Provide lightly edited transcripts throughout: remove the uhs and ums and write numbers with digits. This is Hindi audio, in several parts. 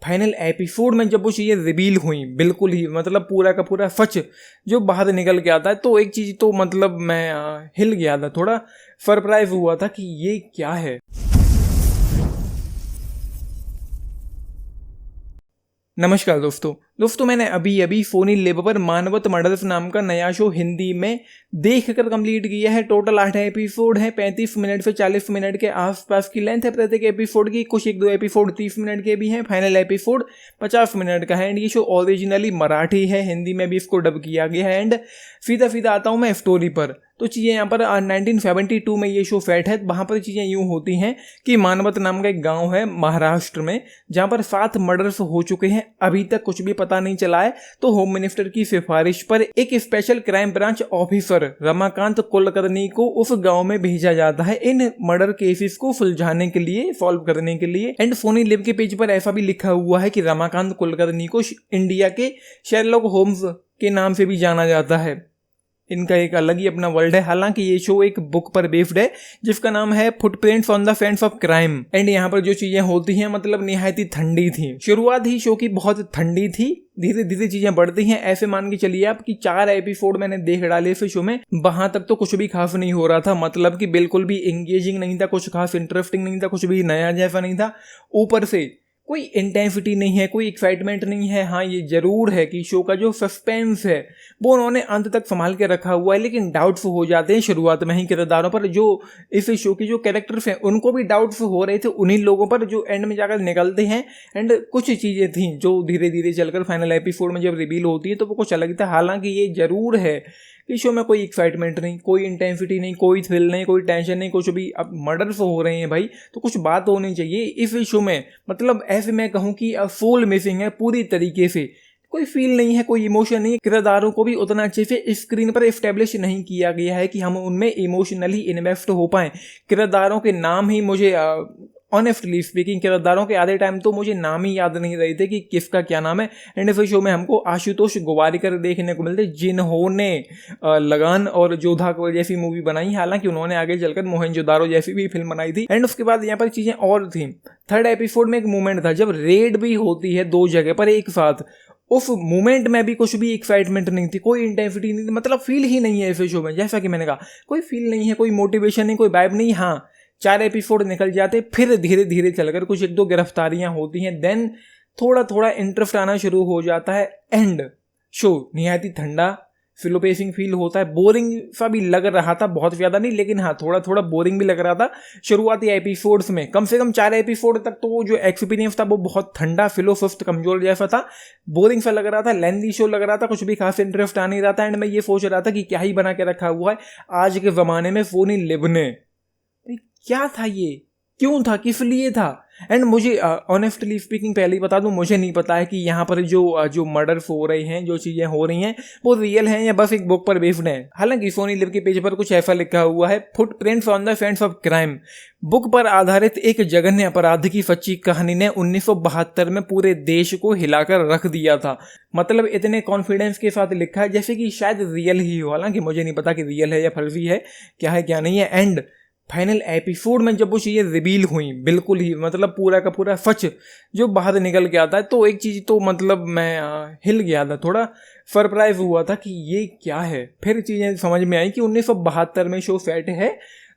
फाइनल एपिसोड में जब वो चीज़ें रिवील हुई बिल्कुल ही मतलब पूरा का पूरा सच जो बाहर निकल के आता है, तो एक चीज़ तो मतलब मैं हिल गया था, थोड़ा सरप्राइज हुआ था कि ये क्या है। नमस्कार दोस्तों मैंने अभी फोनी लिव पर मानवत मर्डर्स नाम का नया शो हिंदी में देखकर कंप्लीट किया है। टोटल 8 एपिसोड है, 35 मिनट से 40 मिनट के आसपास की लेंथ है प्रत्येक एपिसोड की। कुछ 1-2 एपिसोड 30 मिनट के भी हैं, फाइनल एपिसोड 50 मिनट का है। एंड ये शो ओरिजिनली मराठी है, हिंदी में भी इसको डब किया गया है। एंड सीधा आता हूँ मैं स्टोरी पर। तो चीज़ें यहाँ पर 1972 में ये शो सेट है। वहाँ पर चीज़ें यूँ होती हैं कि मानवत नाम का एक गांव है महाराष्ट्र में, जहाँ पर 7 मर्डर्स हो चुके हैं, अभी तक कुछ भी पता नहीं चला है। तो होम मिनिस्टर की सिफारिश पर एक special crime branch officer Ramakant Kulkarni को उस गांव में भेजा जाता है इन मर्डर केसेस को सुलझाने के लिए, सॉल्व करने के लिए। एंड फोनी लिव के पेज पर ऐसा भी लिखा हुआ है कि रमाकांत कुलकर्णी को इंडिया के शेरलॉक होम्स के नाम से भी जाना जाता है। इनका एक अलग ही अपना वर्ल्ड है। हालांकि ये शो एक बुक पर बेस्ड है जिसका नाम है footprints on the Sands of crime. And यहाँ पर जो चीजें होती हैं मतलब निहायत ही ठंडी थी। शुरुआत ही शो की बहुत ठंडी थी, धीरे धीरे चीजें बढ़ती हैं। ऐसे मान के चलिए आप कि 4 एपिसोड मैंने देख डाले इस शो में, वहां तक तो कुछ भी खास नहीं हो रहा था, मतलब कि बिल्कुल भी एंगेजिंग नहीं था, कुछ खास इंटरेस्टिंग नहीं था, कुछ भी नया जैसा नहीं था। ऊपर से कोई इंटेंसिटी नहीं है, कोई एक्साइटमेंट नहीं है। हाँ, ये जरूर है कि शो का जो सस्पेंस है वो उन्होंने अंत तक संभाल के रखा हुआ है, लेकिन डाउट्स हो जाते हैं शुरुआत में ही किरदारों पर। जो इस शो के जो कैरेक्टर्स हैं उनको भी डाउट्स हो रहे थे उन्हीं लोगों पर जो एंड में जाकर निकलते हैं। एंड कुछ चीज़ें थी जो धीरे धीरे चलकर फाइनल एपिसोड में जब रिवील होती है तो वो कुछ अलग था। हालांकि ये जरूर है इस शो में कोई एक्साइटमेंट नहीं, कोई इंटेंसिटी नहीं, कोई थ्रिल नहीं, कोई टेंशन नहीं, कुछ भी। अब मर्डर्स हो रहे हैं भाई, तो कुछ बात होनी चाहिए इस शो में। मतलब ऐसे मैं कहूँ कि सोल मिसिंग है पूरी तरीके से, कोई फील नहीं है, कोई इमोशन नहीं है। किरदारों को भी उतना अच्छे से स्क्रीन पर एस्टेब्लिश नहीं किया गया है कि हम उनमें इमोशनली इन्वेस्ट हो पाएं। किरदारों के नाम ही मुझे ऑनेस्टली स्पीकिंग किरदारों के आधे टाइम तो मुझे नाम ही याद नहीं रहे थे कि किसका क्या नाम है। एंड इस शो में हमको आशुतोष गोवारिकर देखने को मिलते जिन्होंने लगान और जोधा जैसी मूवी बनाई। हालांकि उन्होंने आगे चलकर मोहनजोदारो जैसी भी फिल्म बनाई थी। एंड उसके बाद यहाँ पर चीजें और थी। 3rd एपिसोड में एक मोमेंट था जब रेड भी होती है 2 जगह पर एक साथ। उस मोमेंट में भी कुछ भी एक्साइटमेंट नहीं थी, कोई इंटेंसिटी नहीं थी, मतलब फील ही नहीं है इस शो में। जैसा कि मैंने कहा, कोई फील नहीं है, कोई मोटिवेशन नहीं, कोई वाइब नहीं। हाँ, 4 एपिसोड निकल जाते, फिर धीरे धीरे चलकर कुछ 1-2 गिरफ्तारियां होती हैं, देन थोड़ा इंटरेस्ट आना शुरू हो जाता है। एंड शो निहायत ही ठंडा स्लो पेसिंग फील होता है। बोरिंग सा भी लग रहा था, बहुत ज़्यादा नहीं, लेकिन हाँ थोड़ा बोरिंग भी लग रहा था शुरुआती एपिसोड्स में। कम से कम 4 एपिसोड तक तो वो जो एक्सपीरियंस था वो बहुत ठंडा, फिलोसोफ्ट, कमजोर जैसा था, बोरिंग सा लग रहा था, लेंदी शो लग रहा था, कुछ भी खास इंटरेस्ट आ नहीं रहा था। एंड मैं ये सोच रहा था कि क्या ही बना के रखा हुआ है आज के ज़माने में फोनी लिव ने। क्या था ये, क्यों था, किस लिए था। एंड मुझे ऑनेस्टली स्पीकिंग पहले ही बता दूं, मुझे नहीं पता है कि यहाँ पर जो मर्डर्स हो रहे हैं, जो चीज़ें हो रही हैं वो रियल हैं या बस एक बुक पर बेस्ड हैं। हालांकि सोनी लिव के पेज पर कुछ ऐसा लिखा हुआ है, footprints on the Sands of crime. Book पर आधारित एक जघन्य अपराध की सच्ची कहानी ने 1972 में पूरे देश को हिलाकर रख दिया था। मतलब इतने कॉन्फिडेंस के साथ लिखा है जैसे कि शायद रियल ही हो। हालांकि मुझे नहीं पता कि रियल है या फर्जी है, क्या है क्या नहीं है। एंड फाइनल एपिसोड में जब वो चीज़ें रिवील हुई बिल्कुल ही मतलब पूरा का पूरा सच जो बाहर निकल के आता है, तो एक चीज़ तो मतलब मैं हिल गया था, थोड़ा सरप्राइज हुआ था कि ये क्या है। फिर चीज़ें समझ में आई कि 1972 में शो सेट है,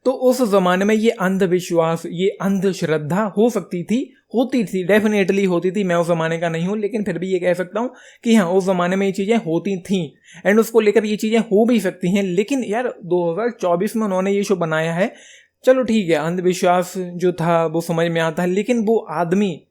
तो उस ज़माने में ये अंधविश्वास, ये अंधश्रद्धा हो सकती थी, होती थी, डेफिनेटली होती थी। मैं उस ज़माने का नहीं हूँ, लेकिन फिर भी ये कह सकता हूँ कि हाँ उस ज़माने में ये चीज़ें होती थीं। एंड उसको लेकर ये चीज़ें हो भी सकती हैं। लेकिन यार 2024 में उन्होंने ये शो बनाया है, चलो ठीक है, अंधविश्वास जो था वो समझ में आता है, लेकिन वो आदमी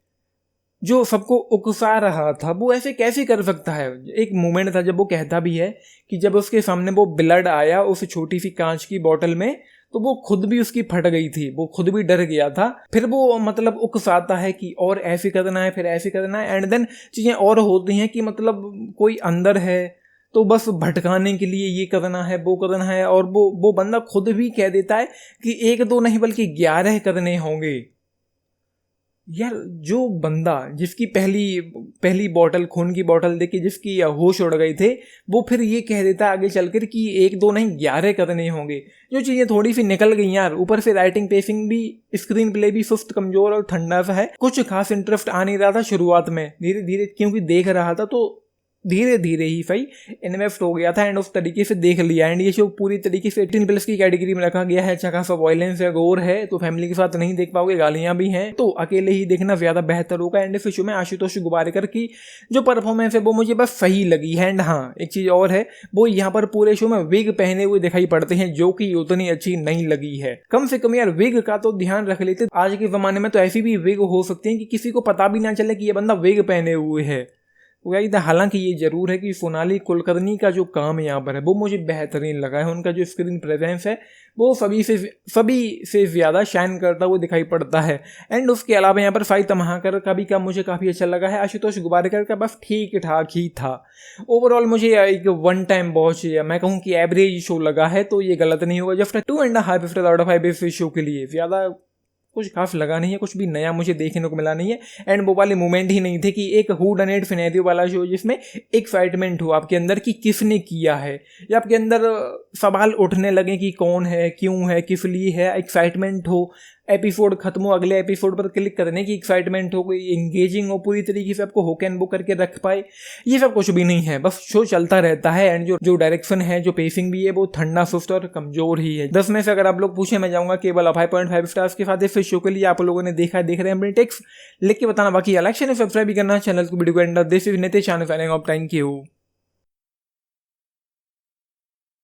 जो सबको उकसा रहा था वो ऐसे कैसे कर सकता है। एक मोमेंट था जब वो कहता भी है कि जब उसके सामने वो ब्लड आया उस छोटी सी कांच की बोतल में, तो वो खुद भी उसकी फट गई थी, वो खुद भी डर गया था। फिर वो मतलब उकसाता है कि और ऐसे करना है, फिर ऐसे करना है। एंड देन चीज़ें और होती हैं कि मतलब कोई अंदर है तो बस भटकाने के लिए ये करना है, वो करना है। और वो बंदा खुद भी कह देता है कि 1-2 नहीं बल्कि 11 करने होंगे। यार जो बंदा जिसकी पहली पहली बॉटल खून की बॉटल देख के जिसकी होश उड़ गई थे, वो फिर ये कह देता आगे चलकर कि 1 2 नहीं 11 करने होंगे। जो चीज़ें थोड़ी सी निकल गई यार। ऊपर से राइटिंग पेसिंग भी, स्क्रीन प्ले भी सुस्त कमजोर और ठंडा सा है। कुछ खास इंटरेस्ट आ नहीं रहा था शुरुआत में, धीरे धीरे क्योंकि देख रहा था तो धीरे धीरे ही सही इन्वेस्ट हो गया था एंड उस तरीके से देख लिया। एंड ये शो पूरी तरीके से 18+ की कैटेगरी में रखा गया है। अच्छा खासा वायलेंस है, गोर है, तो फैमिली के साथ नहीं देख पाओगे, गालियां भी हैं, तो अकेले ही देखना ज्यादा बेहतर होगा। एंड इस शो में आशुतोष गुबारेकर की जो परफॉर्मेंस है वो मुझे बस सही लगी है। एंड हाँ, एक चीज और है, वो यहाँ पर पूरे शो में विग पहने हुए दिखाई पड़ते हैं जो कि उतनी अच्छी नहीं लगी है। कम से कम यार विग का तो ध्यान रख लेते। आज के जमाने में तो ऐसी भी विग हो सकती है कि किसी को पता भी ना चले कि ये बंदा विग पहने हुए है। हालांकि ये जरूर है कि सोनाली कुलकर्णी का जो काम यहाँ पर है वो मुझे बेहतरीन लगा है। उनका जो स्क्रीन प्रेजेंस है वो सभी से ज़्यादा शाइन करता हुआ दिखाई पड़ता है। एंड उसके अलावा यहाँ पर साई तमाकर का भी काम मुझे काफ़ी अच्छा लगा है। आशुतोष गुबारेकर का बस ठीक ठाक ही था। ओवरऑल मुझे एक 1 टाइम वॉच, या मैं कहूँ कि एवरेज शो लगा है, तो ये गलत नहीं होगा। जस्ट 2.5 स्टार आउट ऑफ 5 इस शो के लिए। ज़्यादा कुछ खास लगा नहीं है, कुछ भी नया मुझे देखने को मिला नहीं है। एंड वो वाले मोमेंट ही नहीं थे कि एक हू डन इट सिनेरियो वाला शो जिसमें एक्साइटमेंट हो आपके अंदर कि किसने किया है, या आपके अंदर सवाल उठने लगे कि कौन है, क्यों है, किस लिए है, एक्साइटमेंट हो, एपिसोड खत्म हो अगले एपिसोड पर क्लिक करने की एक्साइटमेंट हो, कोई एंगेजिंग हो, पूरी तरीके से आपको हुक एंड बुक करके रख पाए, ये सब कुछ भी नहीं है। बस शो चलता रहता है। एंड जो डायरेक्शन है, जो पेसिंग भी है, वो ठंडा सुस्त और कमजोर ही है। 10 में से अगर आप लोग पूछे, मैं जाऊंगा केवल 5.5 स्टार्स के साथ। इस शो के लिए आप लोगों ने देख रहे हैं अपने टेक्स्ट लिख के बताना। बाकी इलेक्शन सब्सक्राइब भी करना चैनल को, वीडियो को and this is Nitesh, thank you.